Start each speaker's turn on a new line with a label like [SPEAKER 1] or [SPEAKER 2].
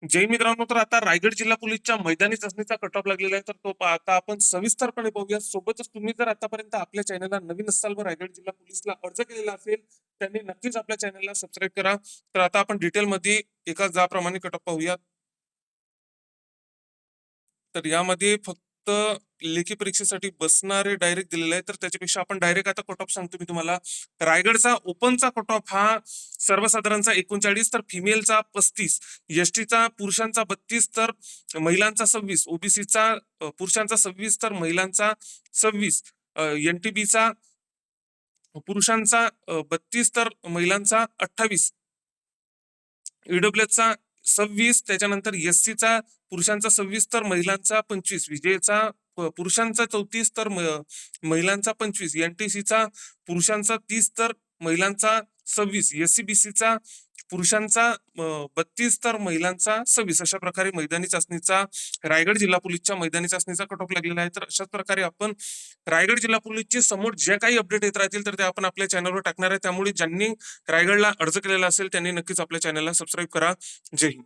[SPEAKER 1] जय मित्रांनो, तर आता रायगड जिल्हा पोलीसच्या मैदानी चाचणीचा कट ऑफ लागलेला आहे, तर तो आता आपण सविस्तरपणे पाहूया. सोबतच तुम्ही जर आतापर्यंत आपल्या चॅनलला नवीन असाल व रायगड जिल्हा पोलीसला अर्ज केलेला असेल, त्यांनी नक्कीच आपल्या चॅनलला सबस्क्राईब करा. तर आता आपण डिटेलमध्ये एका जाप्रमाणे कट ऑफ पाहूया. तर यामध्ये फक्त लेखी परीक्षेसाठी बसणारे डायरेक्ट दिलेले आहे, तर त्याच्यापेक्षा आपण डायरेक्ट आता कट ऑफ सांगतो मी तुम्हाला. रायगडचा ओपनचा कट ऑफ हा सर्वसाधारणचा 39, तर फिमेलचा 35, एसटीचा पुरुषांचा 32, तर महिलांचा 26, ओबीसीचा पुरुषांचा 26, तर महिलांचा 26, एनटीबीचा पुरुषांचा 32, तर महिलांचा 28, ईडब्ल्यूचा 26, त्याच्यानंतर एससीचा पुरुषांचा 26, तर महिलांचा 25, विजयचा पुरुषांचा 34, तर महिलांचा 25, एनटीसीचा पुरुषांचा 30, तर महिलांचा 26, एससीबीसीचा पुरुषांचा 32, तर महिलांचा 26. अशा प्रकारे मैदानी चाचणीचा रायगड जिल्हा पोलीसच्या मैदानी चाचणीचा कट ऑफ लागलेला आहे. तर अशाच प्रकारे आपण रायगड जिल्हा पोलीसचे समोर जे काही अपडेट येत राहतील तर ते आपण आपल्या चॅनलवर टाकणार आहे. त्यामुळे ज्यांनी रायगडला अर्ज केलेला असेल त्यांनी नक्कीच आपल्या चॅनलला सबस्क्राईब करा. जय हिंद.